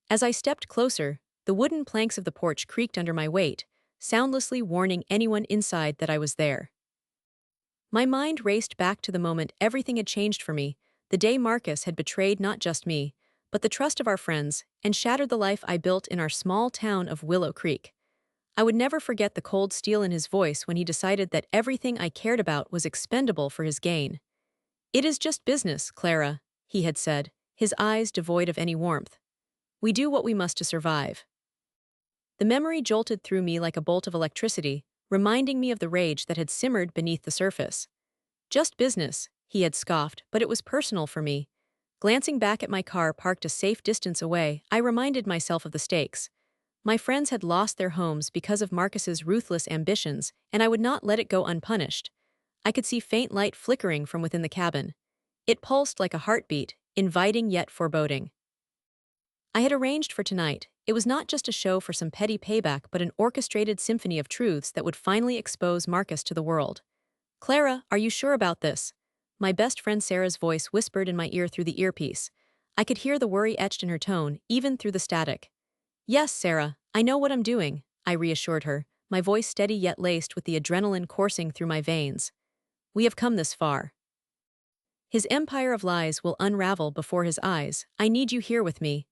As I stepped closer, the wooden planks of the porch creaked under my weight, soundlessly warning anyone inside that I was there. My mind raced back to the moment everything had changed for me, the day Marcus had betrayed not just me, but the trust of our friends, and shattered the life I built in our small town of Willow Creek. I would never forget the cold steel in his voice when he decided that everything I cared about was expendable for his gain. "It is just business, Clara," he had said, his eyes devoid of any warmth. "We do what we must to survive." The memory jolted through me like a bolt of electricity, reminding me of the rage that had simmered beneath the surface. "Just business," he had scoffed, but it was personal for me. Glancing back at my car parked a safe distance away, I reminded myself of the stakes. My friends had lost their homes because of Marcus's ruthless ambitions, and I would not let it go unpunished. I could see faint light flickering from within the cabin. It pulsed like a heartbeat, inviting yet foreboding. I had arranged for tonight. It was not just a show for some petty payback but an orchestrated symphony of truths that would finally expose Marcus to the world. "Clara, are you sure about this?" My best friend Sarah's voice whispered in my ear through the earpiece. I could hear the worry etched in her tone, even through the static. "Yes, Sarah, I know what I'm doing," I reassured her, my voice steady yet laced with the adrenaline coursing through my veins. "We have come this far. His empire of lies will unravel before his eyes. I need you here with me."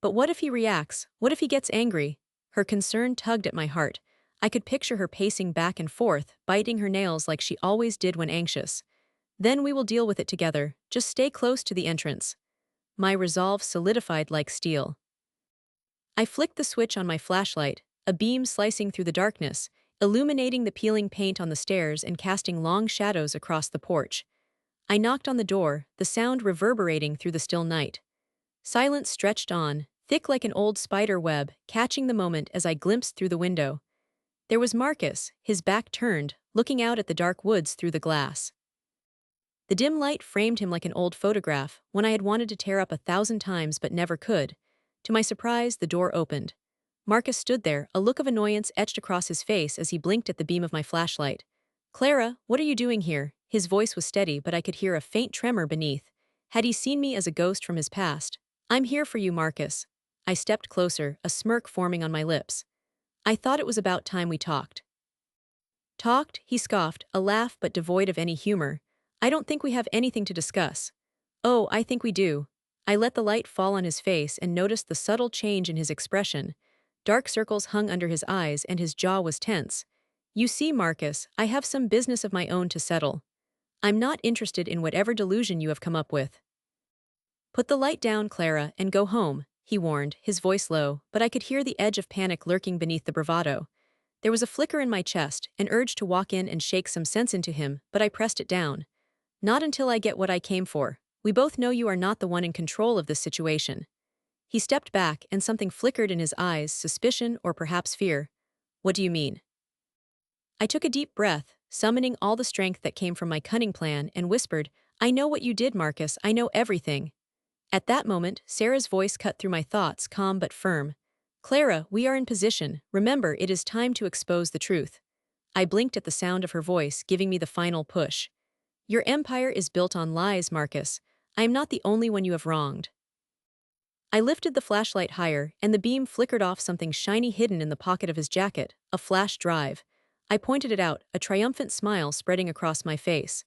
"But what if he reacts? What if he gets angry?" Her concern tugged at my heart. I could picture her pacing back and forth, biting her nails like she always did when anxious. "Then we will deal with it together. Just stay close to the entrance." My resolve solidified like steel. I flicked the switch on my flashlight, a beam slicing through the darkness, illuminating the peeling paint on the stairs and casting long shadows across the porch. I knocked on the door, the sound reverberating through the still night. Silence stretched on, thick like an old spider web, catching the moment as I glimpsed through the window. There was Marcus, his back turned, looking out at the dark woods through the glass. The dim light framed him like an old photograph, one I had wanted to tear up 1,000 times but never could. To my surprise, the door opened. Marcus stood there, a look of annoyance etched across his face as he blinked at the beam of my flashlight. "Clara, what are you doing here?" His voice was steady, but I could hear a faint tremor beneath. Had he seen me as a ghost from his past? "I'm here for you, Marcus." I stepped closer, a smirk forming on my lips. "I thought it was about time we talked." "Talked?" he scoffed, a laugh but devoid of any humor. "I don't think we have anything to discuss." "Oh, I think we do." I let the light fall on his face and noticed the subtle change in his expression. Dark circles hung under his eyes and his jaw was tense. "You see, Marcus, I have some business of my own to settle. I'm not interested in whatever delusion you have come up with." "Put the light down, Clara, and go home," he warned, his voice low, but I could hear the edge of panic lurking beneath the bravado. There was a flicker in my chest, an urge to walk in and shake some sense into him, but I pressed it down. "Not until I get what I came for. We both know you are not the one in control of this situation." He stepped back, and something flickered in his eyes, suspicion or perhaps fear. "What do you mean?" I took a deep breath, summoning all the strength that came from my cunning plan, and whispered, "I know what you did, Marcus, I know everything." At that moment, Sarah's voice cut through my thoughts, calm but firm. "Clara, we are in position. Remember, it is time to expose the truth." I blinked at the sound of her voice, giving me the final push. "Your empire is built on lies, Marcus. I am not the only one you have wronged." I lifted the flashlight higher, and the beam flickered off something shiny hidden in the pocket of his jacket, a flash drive. I pointed it out, a triumphant smile spreading across my face.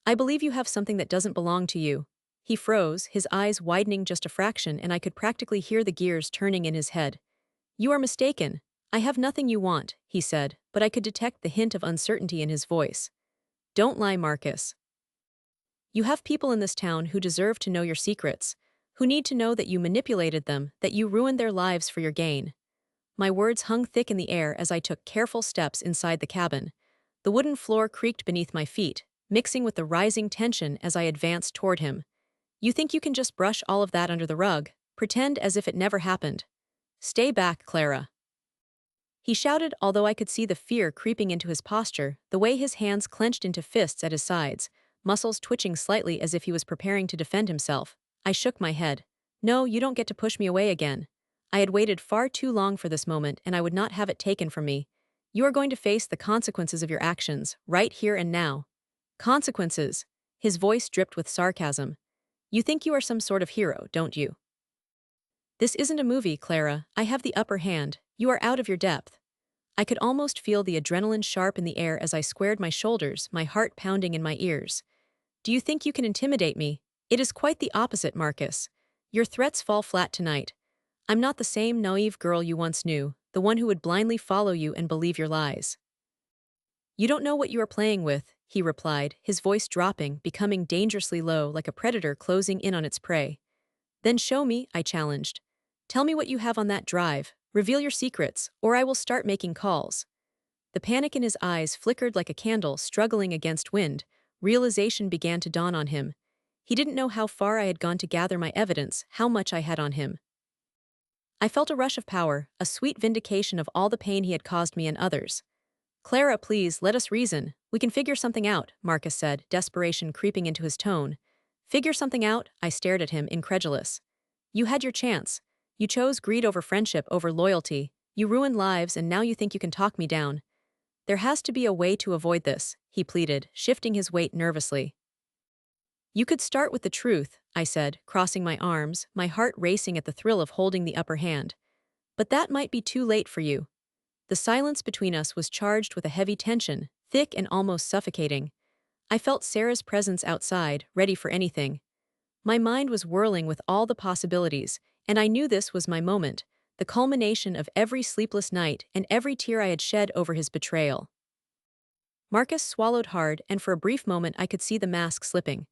"I believe you have something that doesn't belong to you." He froze, his eyes widening just a fraction, and I could practically hear the gears turning in his head. "You are mistaken. I have nothing you want," he said, but I could detect the hint of uncertainty in his voice. "Don't lie, Marcus. You have people in this town who deserve to know your secrets, who need to know that you manipulated them, that you ruined their lives for your gain." My words hung thick in the air as I took careful steps inside the cabin. The wooden floor creaked beneath my feet, mixing with the rising tension as I advanced toward him. "You think you can just brush all of that under the rug, pretend as if it never happened? Stay back, Clara." He shouted, although I could see the fear creeping into his posture, the way his hands clenched into fists at his sides, muscles twitching slightly as if he was preparing to defend himself. I shook my head. "No, you don't get to push me away again. I had waited far too long for this moment, and I would not have it taken from me. You are going to face the consequences of your actions, right here and now." "Consequences?" His voice dripped with sarcasm. "You think you are some sort of hero, don't you? This isn't a movie, Clara. I have the upper hand. You are out of your depth." I could almost feel the adrenaline sharp in the air as I squared my shoulders, my heart pounding in my ears. "Do you think you can intimidate me? It is quite the opposite, Marcus. Your threats fall flat tonight. I'm not the same naive girl you once knew, the one who would blindly follow you and believe your lies. You don't know what you are playing with, he replied, his voice dropping, becoming dangerously low like a predator closing in on its prey. Then show me, I challenged. Tell me what you have on that drive, reveal your secrets, or I will start making calls. The panic in his eyes flickered like a candle struggling against wind. Realization began to dawn on him. He didn't know how far I had gone to gather my evidence, how much I had on him. I felt a rush of power, a sweet vindication of all the pain he had caused me and others. Clara, please, let us reason. We can figure something out, Marcus said, desperation creeping into his tone. Figure something out? I stared at him, incredulous. You had your chance. You chose greed over friendship over loyalty. You ruined lives and now you think you can talk me down. There has to be a way to avoid this, he pleaded, shifting his weight nervously. You could start with the truth, I said, crossing my arms, my heart racing at the thrill of holding the upper hand. But that might be too late for you. The silence between us was charged with a heavy tension, thick and almost suffocating. I felt Sarah's presence outside, ready for anything. My mind was whirling with all the possibilities, and I knew this was my moment, the culmination of every sleepless night and every tear I had shed over his betrayal. Marcus swallowed hard, and for a brief moment I could see the mask slipping.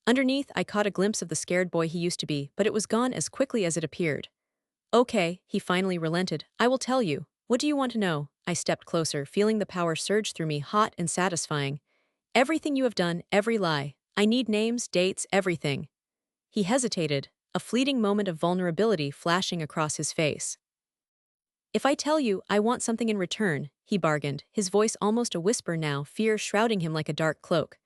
Underneath, I caught a glimpse of the scared boy he used to be, but it was gone as quickly as it appeared. Okay, he finally relented. I will tell you. What do you want to know? I stepped closer, feeling the power surge through me, hot and satisfying. Everything you have done, every lie. I need names, dates, everything. He hesitated, a fleeting moment of vulnerability flashing across his face. If I tell you, I want something in return, he bargained, his voice almost a whisper now, fear shrouding him like a dark cloak.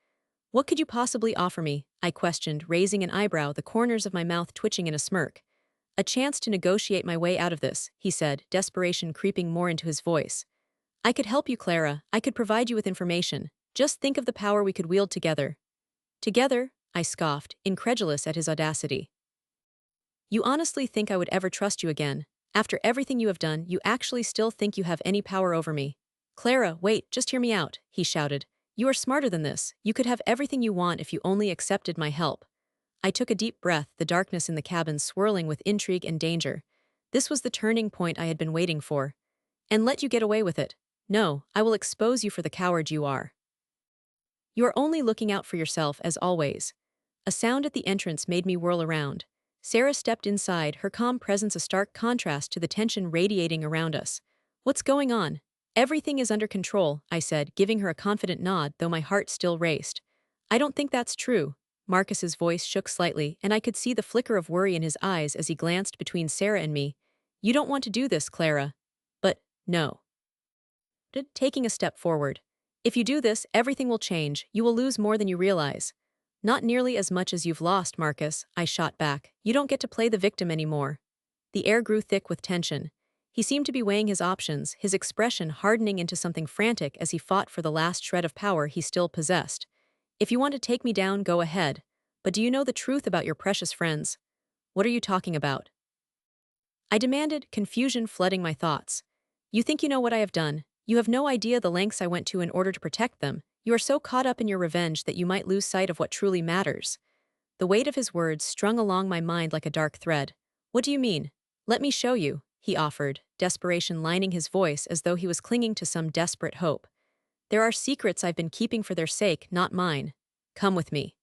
What could you possibly offer me? I questioned, raising an eyebrow, the corners of my mouth twitching in a smirk. A chance to negotiate my way out of this, he said, desperation creeping more into his voice. I could help you, Clara. I could provide you with information. Just think of the power we could wield together. Together? I scoffed, incredulous at his audacity. You honestly think I would ever trust you again? After everything you have done, you actually still think you have any power over me? Clara, wait, just hear me out, he shouted. You are smarter than this. You could have everything you want if you only accepted my help. I took a deep breath, the darkness in the cabin swirling with intrigue and danger. This was the turning point I had been waiting for. And let you get away with it. No, I will expose you for the coward you are. You are only looking out for yourself, as always. A sound at the entrance made me whirl around. Sarah stepped inside, her calm presence a stark contrast to the tension radiating around us. What's going on? Everything is under control, I said, giving her a confident nod, though my heart still raced. I don't think that's true. Marcus's voice shook slightly, and I could see the flicker of worry in his eyes as he glanced between Sarah and me. You don't want to do this, Clara. But, no. Taking a step forward. If you do this, everything will change. You will lose more than you realize. Not nearly as much as you've lost, Marcus, I shot back. You don't get to play the victim anymore. The air grew thick with tension. He seemed to be weighing his options, his expression hardening into something frantic as he fought for the last shred of power he still possessed. If you want to take me down, go ahead. But do you know the truth about your precious friends? What are you talking about? I demanded, confusion flooding my thoughts. You think you know what I have done. You have no idea the lengths I went to in order to protect them. You are so caught up in your revenge that you might lose sight of what truly matters. The weight of his words strung along my mind like a dark thread. What do you mean? Let me show you, he offered, desperation lining his voice as though he was clinging to some desperate hope. There are secrets I've been keeping for their sake, not mine. Come with me.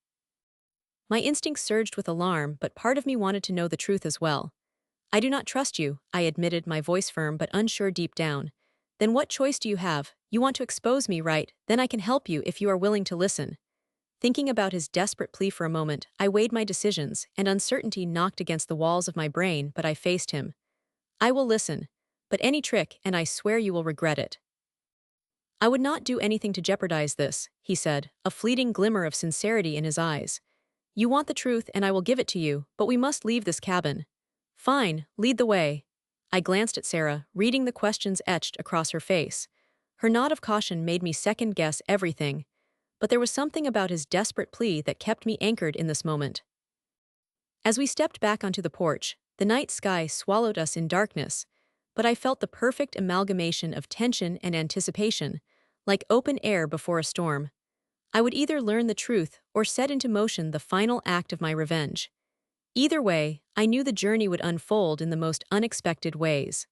My instincts surged with alarm, but part of me wanted to know the truth as well. I do not trust you, I admitted, my voice firm but unsure deep down. Then what choice do you have? You want to expose me, right? Then I can help you if you are willing to listen. Thinking about his desperate plea for a moment, I weighed my decisions, and uncertainty knocked against the walls of my brain, but I faced him. I will listen. But any trick, and I swear you will regret it. I would not do anything to jeopardize this, he said, a fleeting glimmer of sincerity in his eyes. You want the truth and I will give it to you, but we must leave this cabin. Fine, lead the way. I glanced at Sarah, reading the questions etched across her face. Her nod of caution made me second-guess everything, but there was something about his desperate plea that kept me anchored in this moment. As we stepped back onto the porch, the night sky swallowed us in darkness, but I felt the perfect amalgamation of tension and anticipation, like open air before a storm. I would either learn the truth or set into motion the final act of my revenge. Either way, I knew the journey would unfold in the most unexpected ways.